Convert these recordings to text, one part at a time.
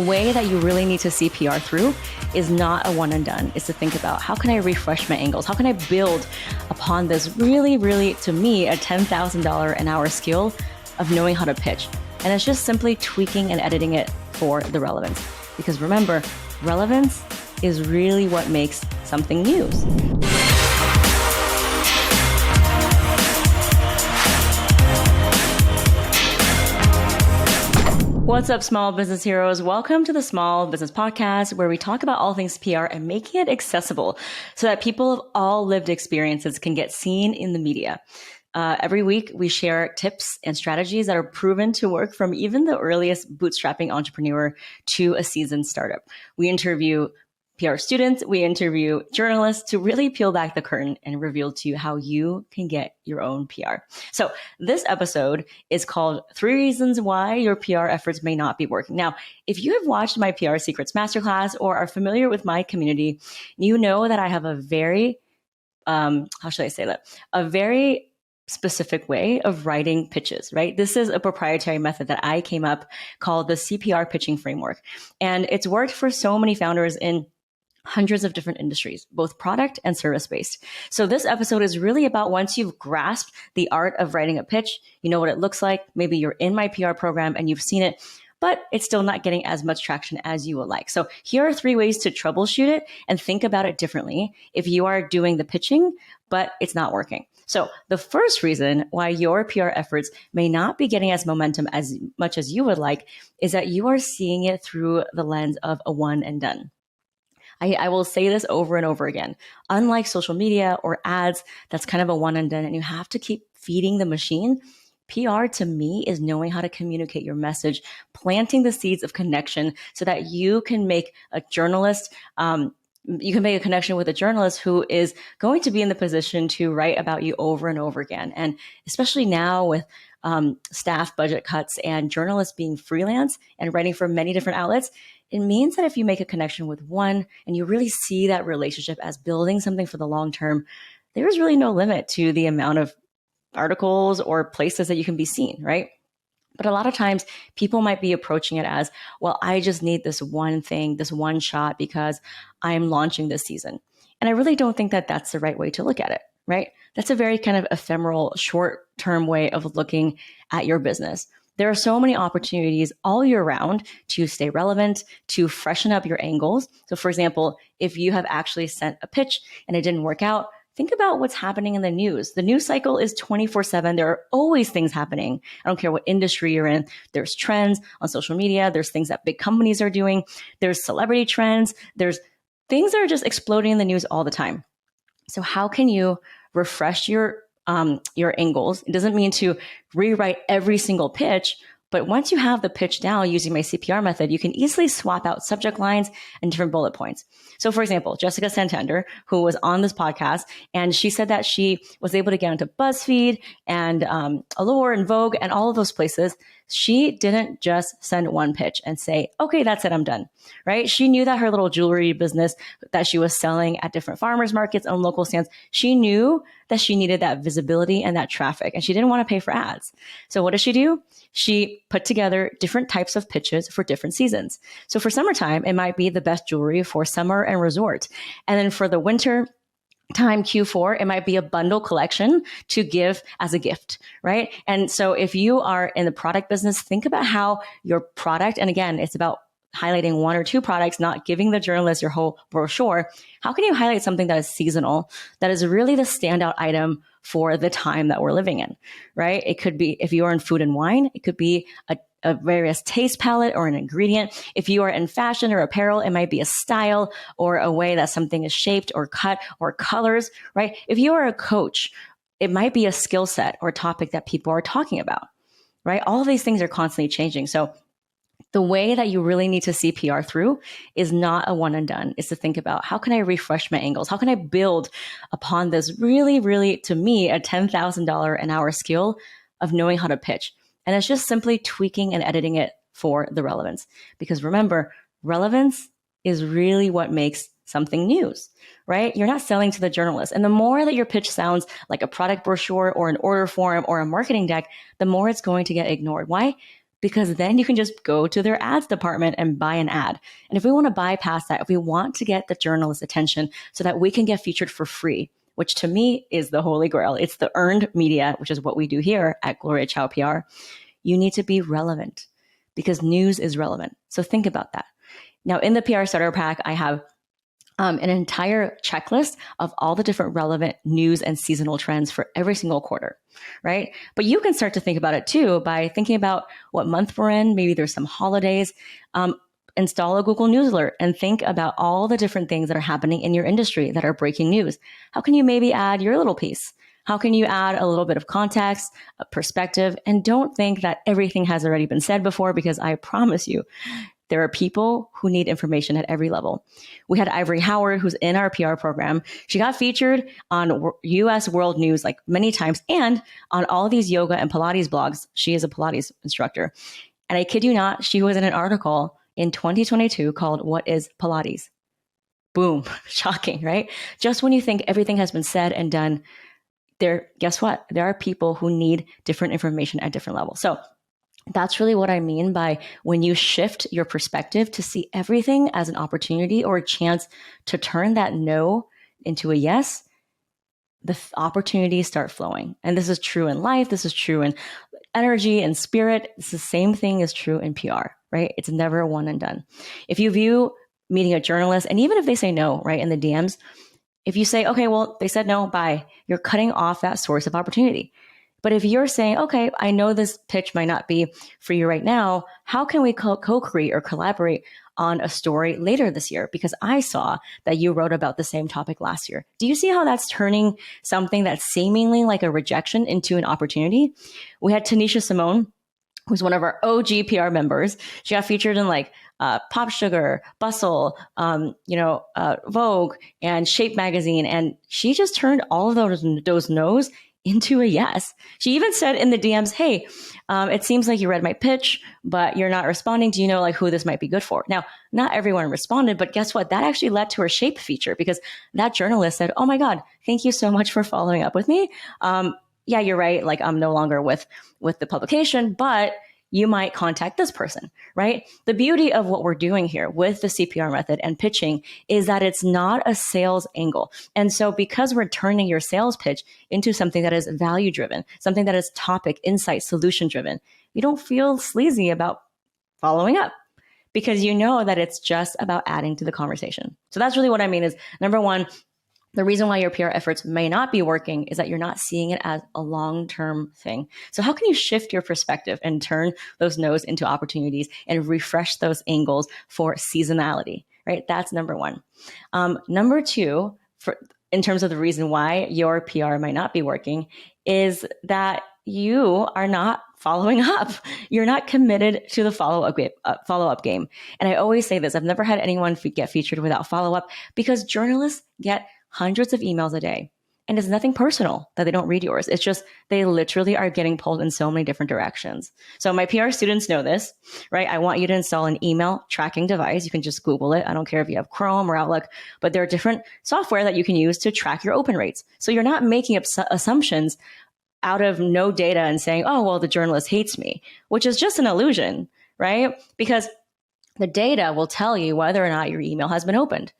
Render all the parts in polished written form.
way that you really need to see PR through is not a one and done. It's to think about, how can I refresh my angles? How can I build upon this really, to me, a $10,000 an hour skill of knowing how to pitch? And it's just simply tweaking and editing it for the relevance. Because remember, relevance is really what makes something news. What's up, small business heroes? Welcome to the Small Business Podcast, where we talk about all things PR and making it accessible so that people of all lived experiences can get seen in the media. Every week, we share tips and strategies that are proven to work from even the earliest bootstrapping entrepreneur to a seasoned startup. We interview PR students, we interview journalists to really peel back the curtain and reveal to you how you can get your own PR. So this episode is called 3 Reasons Why Your PR Efforts May Not Be Working. Now, if you have watched my PR Secrets Masterclass or are familiar with my community, you know that I have a very, a very specific way of writing pitches, right? This is a proprietary method that I came up called the CPR pitching framework. And it's worked for so many founders in hundreds of different industries, both product and service-based. So this episode is really about, once you've grasped the art of writing a pitch, you know what it looks like, maybe you're in my PR program and you've seen it, but it's still not getting as much traction as you would like. So here are 3 ways to troubleshoot it and think about it differently if you are doing the pitching, but it's not working. So the first reason why your PR efforts may not be getting as momentum as much as you would like is that you are seeing it through the lens of a one and done. I will say this over and over again. Unlike social media or ads, that's kind of a one and done, and you have to keep feeding the machine. PR to me is knowing how to communicate your message, planting the seeds of connection so that you can make a journalist, you can make a connection with a journalist who is going to be in the position to write about you over and over again. And especially now with staff budget cuts and journalists being freelance and writing for many different outlets, it means that if you make a connection with one and you really see that relationship as building something for the long term, there's really no limit to the amount of articles or places that you can be seen, right? But a lot of times people might be approaching it as, well, I just need this one thing, this one shot because I'm launching this season. And I really don't think that that's the right way to look at it, right? That's a very kind of ephemeral, short-term way of looking at your business. There are so many opportunities all year round to stay relevant, to freshen up your angles. So for example, if you have actually sent a pitch and it didn't work out, think about what's happening in the news. The news cycle is 24/7. There are always things happening. I don't care what industry you're in. There's trends on social media. There's things that big companies are doing. There's celebrity trends. There's things that are just exploding in the news all the time. So how can you refresh your angles? It doesn't mean to rewrite every single pitch, but once you have the pitch down using my CPR method, you can easily swap out subject lines and different bullet points. So for example, Jessica Santander, who was on this podcast, and she said that she was able to get into BuzzFeed and Allure and Vogue and all of those places. She didn't just send one pitch and say, okay, that's it, I'm done, right? She knew that her little jewelry business that she was selling at different farmers markets and local stands, she knew that she needed that visibility and that traffic, and she didn't want to pay for ads. So what did she do? She put together different types of pitches for different seasons. So for summertime, it might be the best jewelry for summer and resort. And then for the winter time Q4, it might be a bundle collection to give as a gift, right? And so if you are in the product business, think about how your product, and again, it's about highlighting 1 or 2 products, not giving the journalist your whole brochure. How can you highlight something that is seasonal, that is really the standout item for the time that we're living in, right? It could be, if you are in food and wine, it could be a various taste palette or an ingredient. If you are in fashion or apparel, it might be a style or a way that something is shaped or cut or colors, right? If you are a coach, it might be a skill set or topic that people are talking about, right? All of these things are constantly changing. So the way that you really need to see PR through is not a one and done. It's to think about, how can I refresh my angles? How can I build upon this really, to me, a $10,000 an hour skill of knowing how to pitch? And it's just simply tweaking and editing it for the relevance. Because remember, relevance is really what makes something news, right? You're not selling to the journalist. And the more that your pitch sounds like a product brochure or an order form or a marketing deck, the more it's going to get ignored. Why? because then you can just go to their ads department and buy an ad. And if we want to bypass that, if we want to get the journalist's attention so that we can get featured for free, which to me is the holy grail, it's the earned media, which is what we do here at Gloria Chow PR, you need to be relevant because news is relevant. So think about that. Now, in the PR Starter Pack, I have an entire checklist of all the different relevant news and seasonal trends for every single quarter, right? But you can start to think about it too by thinking about what month we're in. Maybe there's some holidays. Install a Google News alert and think about all the different things that are happening in your industry that are breaking news. How can you maybe add your little piece? How can you add a little bit of context, a perspective, and don't think that everything has already been said before, because I promise you, there are people who need information at every level. We had Ivory Howard, who's in our PR program. She got featured on US World News like many times and on all these yoga and Pilates blogs. She is a Pilates instructor. And I kid you not, she was in an article in 2022 called What is Pilates? Boom. Shocking, right? Just when you think everything has been said and done, guess what? There are people who need different information at different levels. So that's really what I mean by when you shift your perspective to see everything as an opportunity or a chance to turn that no into a yes, the opportunities start flowing. And this is true in life. This is true in energy and spirit. It's the same thing is true in PR, right? It's never a one and done. If you view meeting a journalist, and even if they say no, right, in the DMs, if you say, okay, well, they said no, bye, you're cutting off that source of opportunity. But if you're saying, okay, I know this pitch might not be for you right now, how can we co-create or collaborate on a story later this year? Because I saw that you wrote about the same topic last year. Do you see how that's turning something that's seemingly like a rejection into an opportunity? We had Tanisha Simone, who's one of our OG PR members. She got featured in like Pop Sugar, Bustle, Vogue, and Shape Magazine. And she just turned all of those no's into a yes. She even said in the DMs, hey, it seems like you read my pitch, but you're not responding. Do you know like who this might be good for? Now, not everyone responded, but guess what? That actually led to her Shape feature because that journalist said, oh my God, thank you so much for following up with me. Yeah, you're right. Like I'm no longer with the publication, but you might contact this person, right? The beauty of what we're doing here with the CPR method and pitching is that it's not a sales angle. And so because we're turning your sales pitch into something that is value driven, something that is topic, insight, solution driven, you don't feel sleazy about following up because you know that it's just about adding to the conversation. So that's really what I mean is number one, the reason why your PR efforts may not be working is that you're not seeing it as a long-term thing. So how can you shift your perspective and turn those no's into opportunities and refresh those angles for seasonality, right? That's number one. Number two, in terms of the reason why your PR might not be working is that you are not following up. You're not committed to the follow-up game. And I always say this, I've never had anyone get featured without follow-up because journalists get hundreds of emails a day. And it's nothing personal that they don't read yours. It's just they literally are getting pulled in so many different directions. So my PR students know this, right? I want you to install an email tracking device. You can just Google it. I don't care if you have Chrome or Outlook, but there are different software that you can use to track your open rates. So you're not making up assumptions out of no data and saying, oh, well, the journalist hates me, which is just an illusion, right? Because the data will tell you whether or not your email has been opened.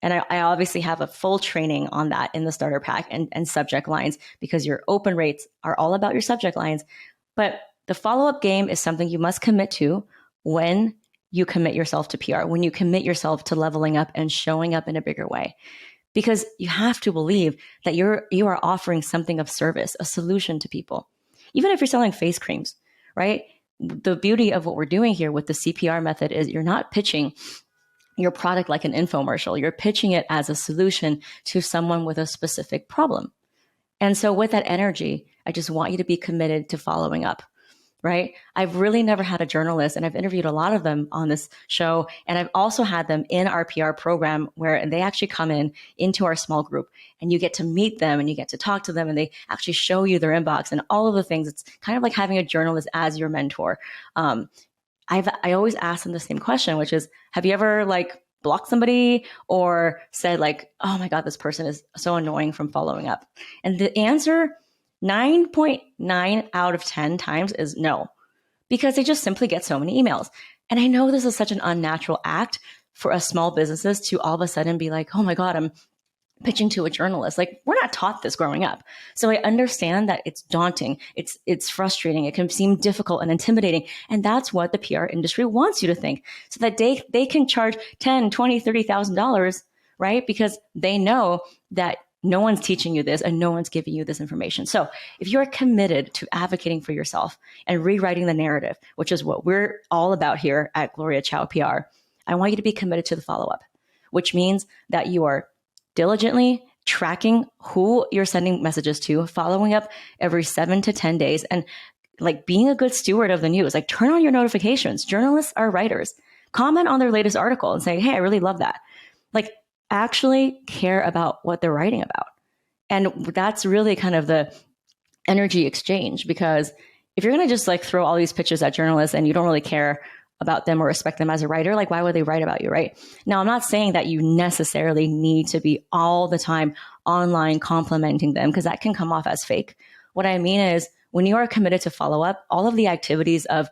And I obviously have a full training on that in the starter pack and subject lines because your open rates are all about your subject lines. But the follow-up game is something you must commit to when you commit yourself to PR, when you commit yourself to leveling up and showing up in a bigger way. Because you have to believe that you are offering something of service, a solution to people. Even if you're selling face creams, right? The beauty of what we're doing here with the CPR method is you're not pitching your product like an infomercial. You're pitching it as a solution to someone with a specific problem. And so with that energy, I just want you to be committed to following up, right? I've really never had a journalist, and I've interviewed a lot of them on this show, and I've also had them in our PR program where they actually come into our small group, and you get to meet them, and you get to talk to them, and they actually show you their inbox and all of the things. It's kind of like having a journalist as your mentor. I always ask them the same question, which is, have you ever like blocked somebody or said like, oh my God, this person is so annoying from following up? And the answer 9.9 out of 10 times is no. because they just simply get so many emails. And I know this is such an unnatural act for us small businesses to all of a sudden be like, oh my God, I'm pitching to a journalist. Like, we're not taught this growing up. So I understand that it's daunting. It's frustrating. It can seem difficult and intimidating. And that's what the PR industry wants you to think, so that they can charge $10, $20, $30,000, right? Because they know that no one's teaching you this and no one's giving you this information. So if you're committed to advocating for yourself and rewriting the narrative, which is what we're all about here at Gloria Chow PR, I want you to be committed to the follow-up, which means that you are diligently tracking who you're sending messages to, following up every 7 to 10 days, and like being a good steward of the news. Like, turn on your notifications. Journalists are writers. Comment on their latest article and say, hey, I really love that. Like, actually care about what they're writing about. And that's really kind of the energy exchange, because if you're going to just like throw all these pitches at journalists and you don't really care about them or respect them as a writer, like, why would they write about you, right? Now, I'm not saying that you necessarily need to be all the time online complimenting them, because that can come off as fake. What I mean is, when you are committed to follow up, all of the activities of,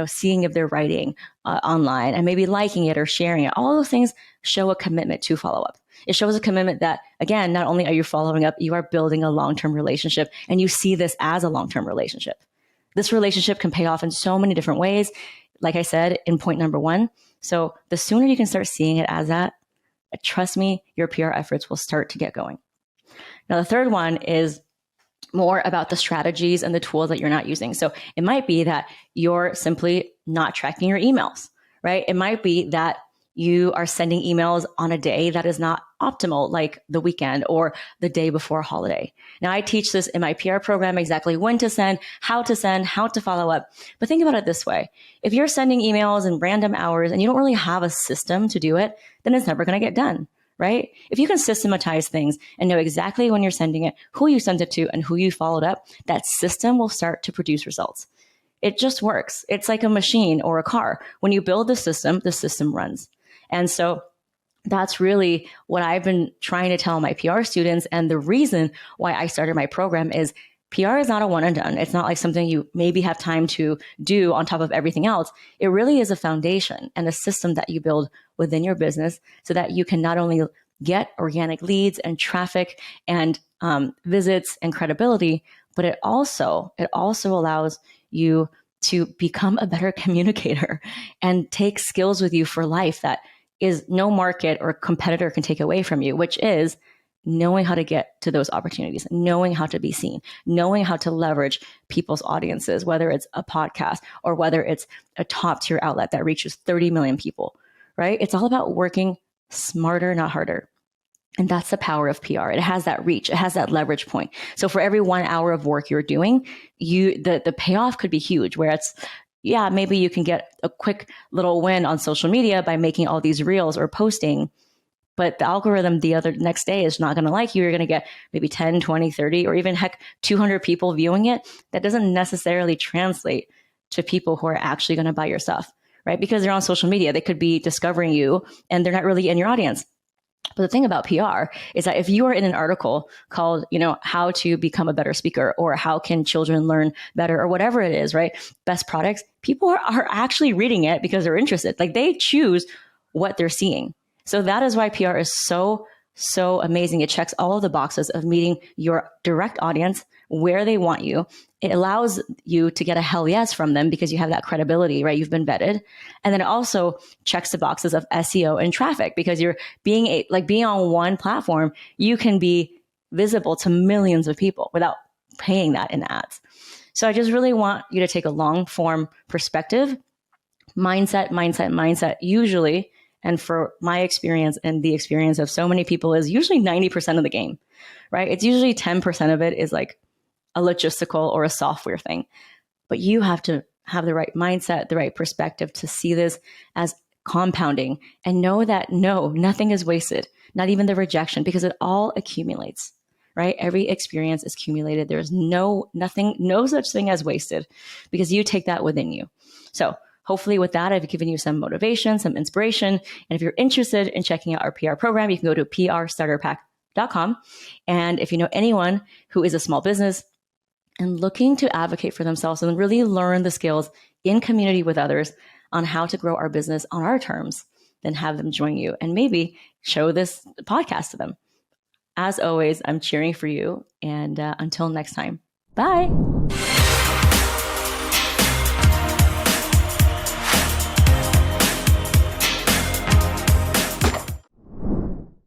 seeing if they're writing online and maybe liking it or sharing it, all those things show a commitment to follow up. It shows a commitment that, again, not only are you following up, you are building a long-term relationship, and you see this as a long-term relationship. This relationship can pay off in so many different ways, like I said in point number 1. So the sooner you can start seeing it as that, trust me, your PR efforts will start to get going. Now, the third one is more about the strategies and the tools that you're not using. So it might be that you're simply not tracking your emails, right? It might be that you are sending emails on a day that is not optimal, like the weekend or the day before a holiday. Now, I teach this in my PR program, exactly when to send, how to follow up. But think about it this way. If you're sending emails in random hours and you don't really have a system to do it, then it's never going to get done, right? If you can systematize things and know exactly when you're sending it, who you sent it to, and who you followed up, that system will start to produce results. It just works. It's like a machine or a car. When you build the system runs. And so that's really what I've been trying to tell my PR students. And the reason why I started my program is PR is not a one and done. It's not like something you maybe have time to do on top of everything else. It really is a foundation and a system that you build within your business, so that you can not only get organic leads and traffic and visits and credibility, but it also allows you to become a better communicator and take skills with you for life that is no market or competitor can take away from you, which is knowing how to get to those opportunities, knowing how to be seen, knowing how to leverage people's audiences, whether it's a podcast or whether it's a top tier outlet that reaches 30 million people, right? It's all about working smarter, not harder. And that's the power of PR. It has that reach. It has that leverage point. So for every 1 hour of work you're doing, the payoff could be huge, where it's, yeah, maybe you can get a quick little win on social media by making all these reels or posting, but the algorithm the next day is not going to like you. You're going to get maybe 10, 20, 30, or even 200 people viewing it. That doesn't necessarily translate to people who are actually going to buy your stuff, right? Because they're on social media. They could be discovering you and they're not really in your audience. But the thing about PR is that if you are in an article called, how to become a better speaker, or how can children learn better, or whatever it is, right? Best products, people are actually reading it because they're interested. Like, they choose what they're seeing. So that is why PR is so amazing. It checks all of the boxes of meeting your direct audience where they want you. It allows you to get a hell yes from them because you have that credibility, right? You've been vetted. And then it also checks the boxes of SEO and traffic, because you're being on one platform, you can be visible to millions of people without paying that in ads. So I just really want you to take a long form perspective, mindset, usually. And for my experience and the experience of so many people, is usually 90% of the game, right? It's usually 10% of it is like a logistical or a software thing. But you have to have the right mindset, the right perspective to see this as compounding, and know that nothing is wasted, not even the rejection, because it all accumulates, right? Every experience is accumulated. There's no such thing as wasted, because you take that within you. So hopefully with that, I've given you some motivation, some inspiration. And if you're interested in checking out our PR program, you can go to prstarterpack.com. And if you know anyone who is a small business and looking to advocate for themselves and really learn the skills in community with others on how to grow our business on our terms, then have them join you and maybe show this podcast to them. As always, I'm cheering for you. And until next time, bye.